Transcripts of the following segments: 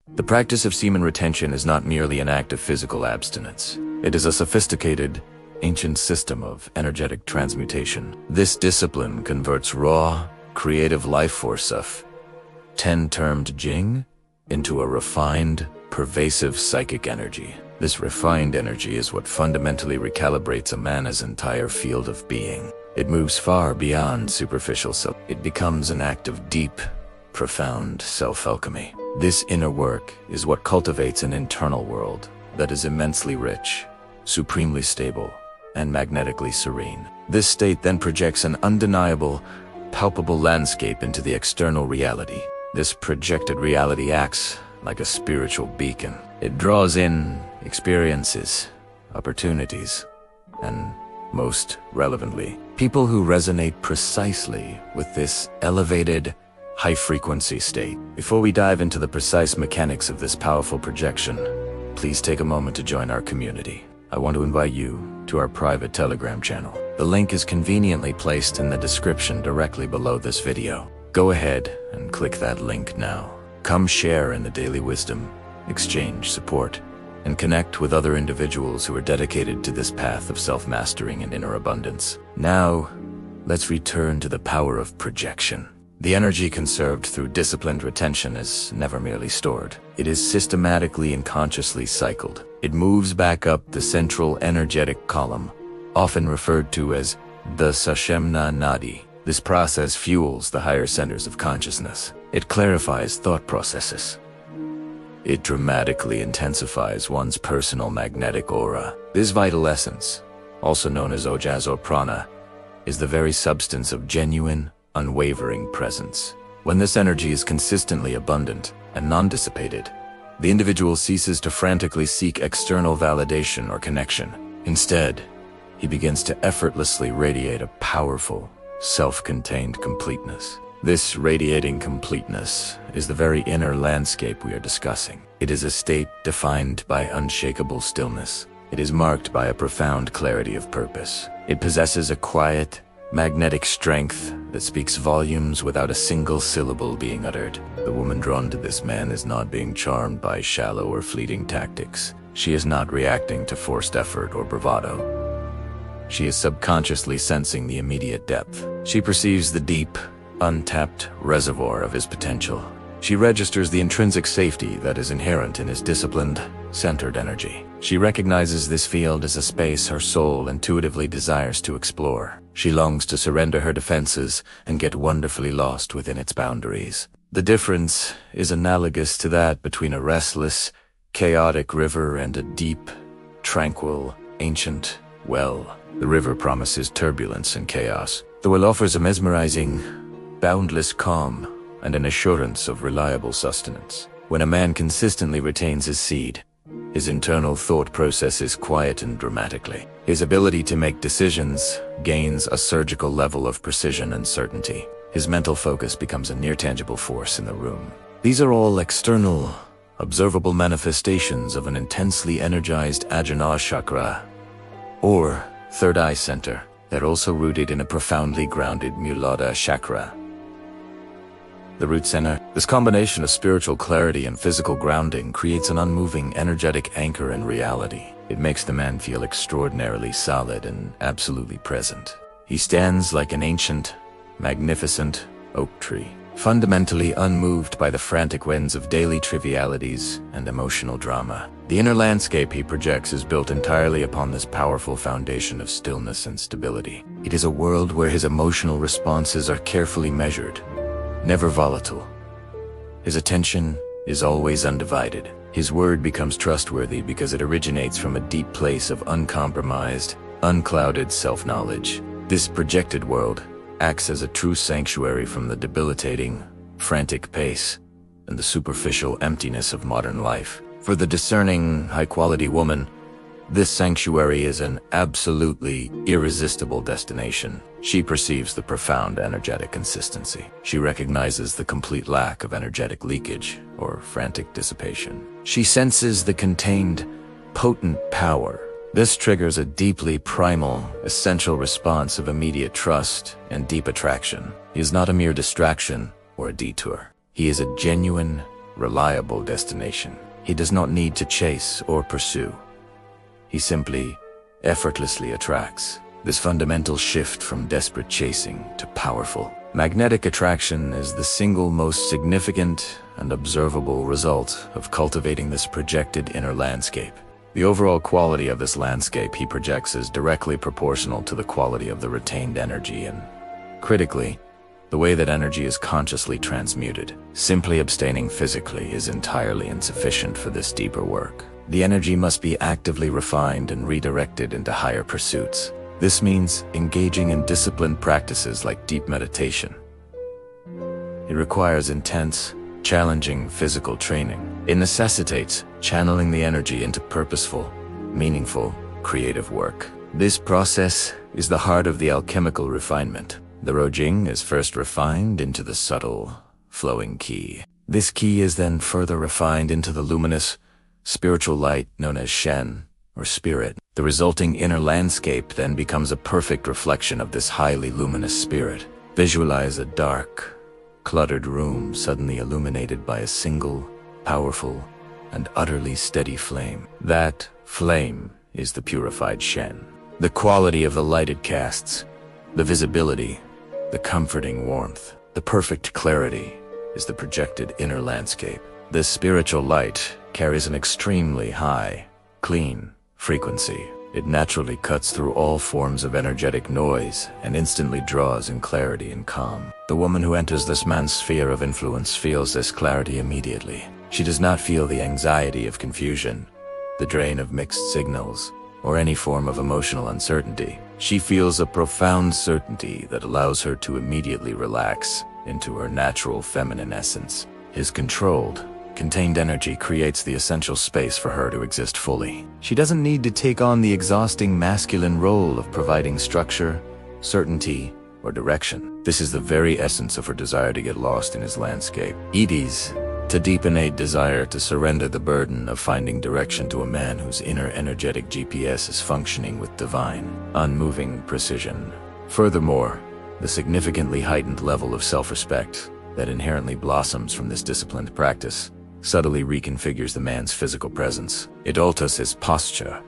The practice of semen retention is not merely an act of physical abstinence. It is a sophisticated, ancient system of energetic transmutation. This discipline converts raw, creative life force of 10-termed Jing into a refined, pervasive psychic energy. This refined energy is what fundamentally recalibrates a man's entire field of being. It moves far beyond superficial self. It becomes an act of deep, profound self-alchemy. This inner work is what cultivates an internal world that is immensely rich, supremely stable, and magnetically serene. This state then projects an undeniable, palpable landscape into the external reality. This projected reality acts like a spiritual beacon. It draws in experiences, opportunities, and most relevantly, people who resonate precisely with this elevated, high-frequency state. Before we dive into the precise mechanics of this powerful projection, please take a moment to join our community. I want to invite you to our private Telegram channel. The link is conveniently placed in the description directly below this video. Go ahead and click that link now. Come share in the daily wisdom, exchange support, and connect with other individuals who are dedicated to this path of self-mastering and inner abundance. Now, let's return to the power of projection. The energy conserved through disciplined retention is never merely stored. It is systematically and consciously cycled. It moves back up the central energetic column, often referred to as the Sashemna Nadi. This process fuels the higher centers of consciousness. It clarifies thought processes. It dramatically intensifies one's personal magnetic aura. This vital essence, also known as ojas or prana, is the very substance of genuine, unwavering presence. When this energy is consistently abundant and non-dissipated, the individual ceases to frantically seek external validation or connection. Instead, he begins to effortlessly radiate a powerful, self-contained completeness. This radiating completeness is the very inner landscape we are discussing. It is a state defined by unshakable stillness. It is marked by a profound clarity of purpose. It possesses a quiet, magnetic strength that speaks volumes without a single syllable being uttered. The woman drawn to this man is not being charmed by shallow or fleeting tactics. She is not reacting to forced effort or bravado. She is subconsciously sensing the immediate depth. She perceives the deep, untapped reservoir of his potential. She registers the intrinsic safety that is inherent in his disciplined, centered energy. She recognizes this field as a space her soul intuitively desires to explore. She longs to surrender her defenses and get wonderfully lost within its boundaries. The difference is analogous to that between a restless, chaotic river and a deep, tranquil, ancient well. The river promises turbulence and chaos, though it offers a mesmerizing, boundless calm and an assurance of reliable sustenance. When a man consistently retains his seed, his internal thought processes quieten dramatically. His ability to make decisions gains a surgical level of precision and certainty. His mental focus becomes a near-tangible force in the room. These are all external, observable manifestations of an intensely energized Ajna chakra, or third eye center. They're also rooted in a profoundly grounded Muladhara chakra, the root center. This combination of spiritual clarity and physical grounding creates an unmoving, energetic anchor in reality. It makes the man feel extraordinarily solid and absolutely present. He stands like an ancient, magnificent oak tree, fundamentally unmoved by the frantic winds of daily trivialities and emotional drama. The inner landscape he projects is built entirely upon this powerful foundation of stillness and stability. It is a world where his emotional responses are carefully measured, never volatile. His attention is always undivided. His word becomes trustworthy because it originates from a deep place of uncompromised, unclouded self-knowledge. This projected world acts as a true sanctuary from the debilitating, frantic pace and the superficial emptiness of modern life. For the discerning, high-quality woman, this sanctuary is an absolutely irresistible destination. She perceives the profound energetic consistency. She recognizes the complete lack of energetic leakage or frantic dissipation. She senses the contained, potent power. This triggers a deeply primal, essential response of immediate trust and deep attraction. He is not a mere distraction or a detour. He is a genuine, reliable destination. He does not need to chase or pursue. He simply, effortlessly attracts. This fundamental shift from desperate chasing to powerful magnetic attraction is the single most significant and observable result of cultivating this projected inner landscape. The overall quality of this landscape he projects is directly proportional to the quality of the retained energy and, critically, the way that energy is consciously transmuted. Simply abstaining physically is entirely insufficient for this deeper work. The energy must be actively refined and redirected into higher pursuits. This means engaging in disciplined practices like deep meditation. It requires intense, challenging physical training. It necessitates channeling the energy into purposeful, meaningful, creative work. This process is the heart of the alchemical refinement. The Rojing is first refined into the subtle, flowing qi. This qi is then further refined into the luminous, spiritual light known as Shen, or spirit. The resulting inner landscape then becomes a perfect reflection of this highly luminous spirit. Visualize a dark, cluttered room suddenly illuminated by a single, powerful, and utterly steady flame. That flame is the purified Shen. The quality of the light it casts, the visibility, the comforting warmth, the perfect clarity is the projected inner landscape. This spiritual light carries an extremely high, clean frequency. It naturally cuts through all forms of energetic noise and instantly draws in clarity and calm. The woman who enters this man's sphere of influence feels this clarity immediately. She does not feel the anxiety of confusion, the drain of mixed signals, or any form of emotional uncertainty. She feels a profound certainty that allows her to immediately relax into her natural feminine essence. His controlled, contained energy creates the essential space for her to exist fully. She doesn't need to take on the exhausting masculine role of providing structure, certainty, or direction. This is the very essence of her desire to get lost in his landscape. Edie's, to deep innate desire to surrender the burden of finding direction to a man whose inner energetic GPS is functioning with divine, unmoving precision. Furthermore, the significantly heightened level of self-respect that inherently blossoms from this disciplined practice subtly reconfigures the man's physical presence. It alters his posture.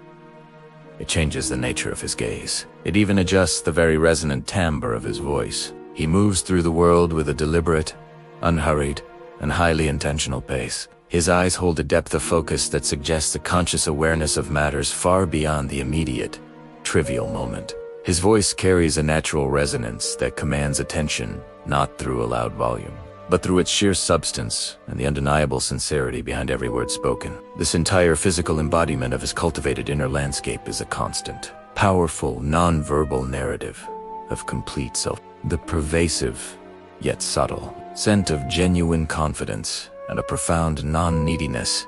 It changes the nature of his gaze. It even adjusts the very resonant timbre of his voice. He moves through the world with a deliberate, unhurried, and highly intentional pace. His eyes hold a depth of focus that suggests a conscious awareness of matters far beyond the immediate, trivial moment. His voice carries a natural resonance that commands attention, not through a loud volume, but through its sheer substance and the undeniable sincerity behind every word spoken. This entire physical embodiment of his cultivated inner landscape is a constant, powerful, non-verbal narrative of complete self. The pervasive, yet subtle, scent of genuine confidence and a profound non-neediness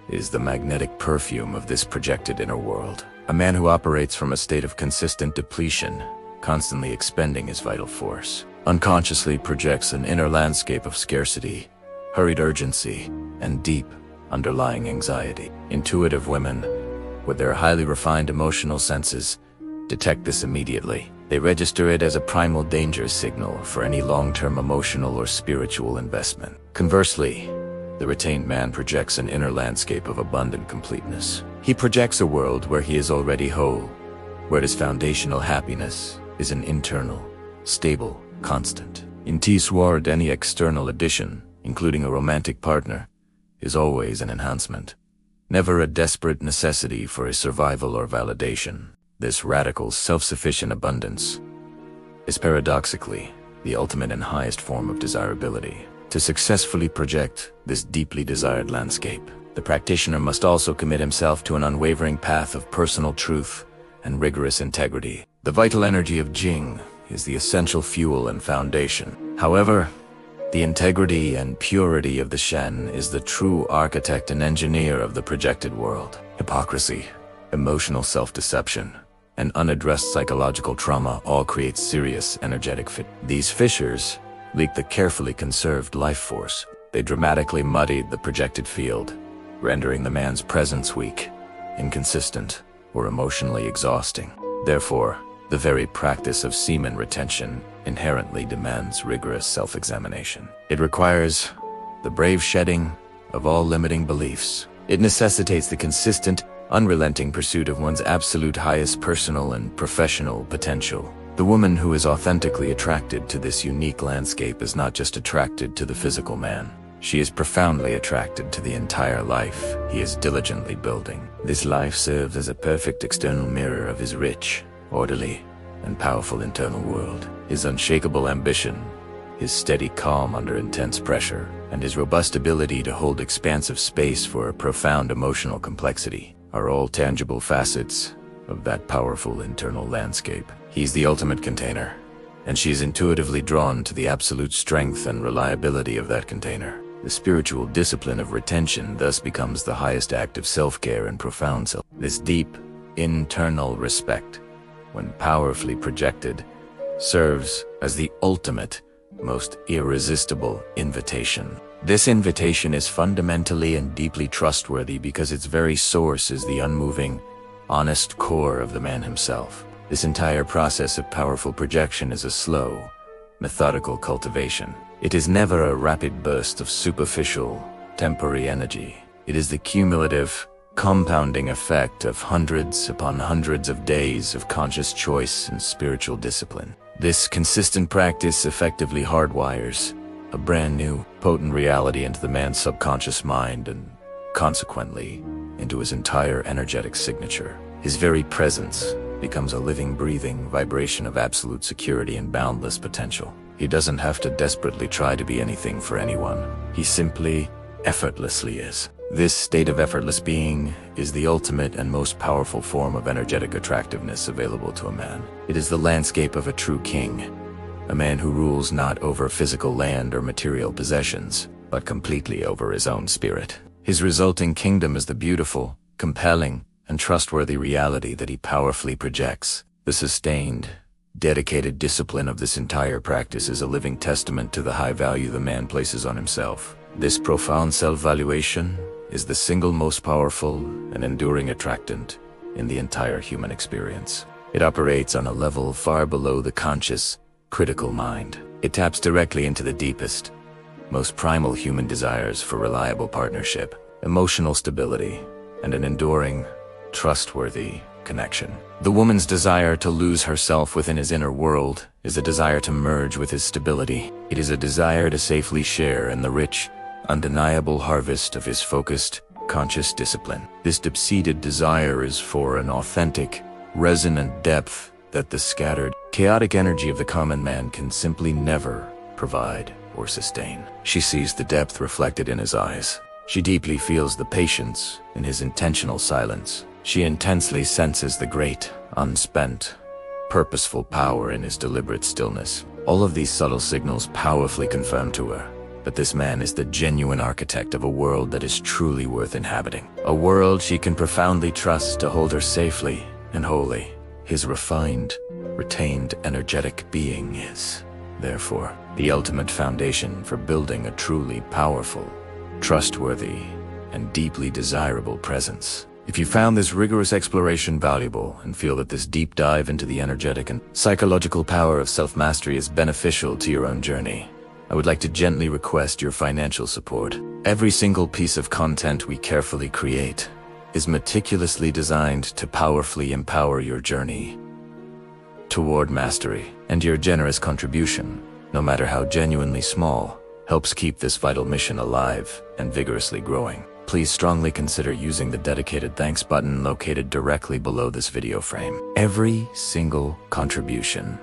is the magnetic perfume of this projected inner world. A man who operates from a state of consistent depletion, constantly expending his vital force, unconsciously projects an inner landscape of scarcity, hurried urgency, and deep, underlying anxiety. Intuitive women, with their highly refined emotional senses, detect this immediately. They register it as a primal danger signal for any long-term emotional or spiritual investment. Conversely, the retained man projects an inner landscape of abundant completeness. He projects a world where he is already whole, where his foundational happiness is an internal, stable constant. In T-Sword, any external addition, including a romantic partner, is always an enhancement, never a desperate necessity for his survival or validation. This radical, self-sufficient abundance is paradoxically the ultimate and highest form of desirability. To successfully project this deeply desired landscape, the practitioner must also commit himself to an unwavering path of personal truth and rigorous integrity. The vital energy of Jing is the essential fuel and foundation. However, the integrity and purity of the Shen is the true architect and engineer of the projected world. Hypocrisy, emotional self-deception, and unaddressed psychological trauma all create serious energetic These fissures leak the carefully conserved life force. They dramatically muddied the projected field, rendering the man's presence weak, inconsistent, or emotionally exhausting. Therefore, the very practice of semen retention inherently demands rigorous self-examination. It requires the brave shedding of all limiting beliefs. It necessitates the consistent, unrelenting pursuit of one's absolute highest personal and professional potential. The woman who is authentically attracted to this unique landscape is not just attracted to the physical man. She is profoundly attracted to the entire life he is diligently building. This life serves as a perfect external mirror of his rich, orderly, and powerful internal world. His unshakable ambition, his steady calm under intense pressure, and his robust ability to hold expansive space for a profound emotional complexity are all tangible facets of that powerful internal landscape. He's the ultimate container, and she's intuitively drawn to the absolute strength and reliability of that container. The spiritual discipline of retention thus becomes the highest act of self-care and profound self. This deep, internal respect, when powerfully projected, serves as the ultimate, most irresistible invitation. This invitation is fundamentally and deeply trustworthy because its very source is the unmoving, honest core of the man himself. This entire process of powerful projection is a slow, methodical cultivation. It is never a rapid burst of superficial, temporary energy. It is the cumulative, compounding effect of hundreds upon hundreds of days of conscious choice and spiritual discipline. This consistent practice effectively hardwires a brand new, potent reality into the man's subconscious mind and, consequently, into his entire energetic signature. His very presence becomes a living, breathing vibration of absolute security and boundless potential. He doesn't have to desperately try to be anything for anyone. He simply, effortlessly is. This state of effortless being is the ultimate and most powerful form of energetic attractiveness available to a man. It is the landscape of a true king, a man who rules not over physical land or material possessions, but completely over his own spirit. His resulting kingdom is the beautiful, compelling, and trustworthy reality that he powerfully projects. The sustained, dedicated discipline of this entire practice is a living testament to the high value the man places on himself. This profound self-valuation is the single most powerful and enduring attractant in the entire human experience. It operates on a level far below the conscious, critical mind. It taps directly into the deepest, most primal human desires for reliable partnership, emotional stability, and an enduring, trustworthy connection. The woman's desire to lose herself within his inner world is a desire to merge with his stability. It is a desire to safely share in the rich, undeniable harvest of his focused, conscious discipline. This deep-seated desire is for an authentic, resonant depth that the scattered, chaotic energy of the common man can simply never provide or sustain. She sees the depth reflected in his eyes. She deeply feels the patience in his intentional silence. She intensely senses the great, unspent, purposeful power in his deliberate stillness. All of these subtle signals powerfully confirm to her that this man is the genuine architect of a world that is truly worth inhabiting. A world she can profoundly trust to hold her safely and wholly. His refined, retained, energetic being is, therefore, the ultimate foundation for building a truly powerful, trustworthy, and deeply desirable presence. If you found this rigorous exploration valuable and feel that this deep dive into the energetic and psychological power of self-mastery is beneficial to your own journey, I would like to gently request your financial support. Every single piece of content we carefully create is meticulously designed to powerfully empower your journey toward mastery, and your generous contribution, no matter how genuinely small, helps keep this vital mission alive and vigorously growing. Please strongly consider using the dedicated thanks button located directly below this video frame. Every single contribution,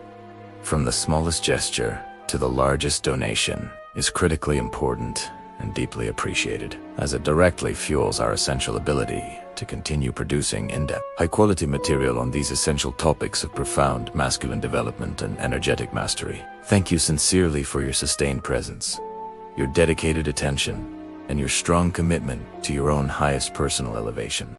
from the smallest gesture to the largest donation, is critically important and deeply appreciated, as it directly fuels our essential ability to continue producing in-depth, high-quality material on these essential topics of profound masculine development and energetic mastery. Thank you sincerely for your sustained presence, your dedicated attention, and your strong commitment to your own highest personal elevation.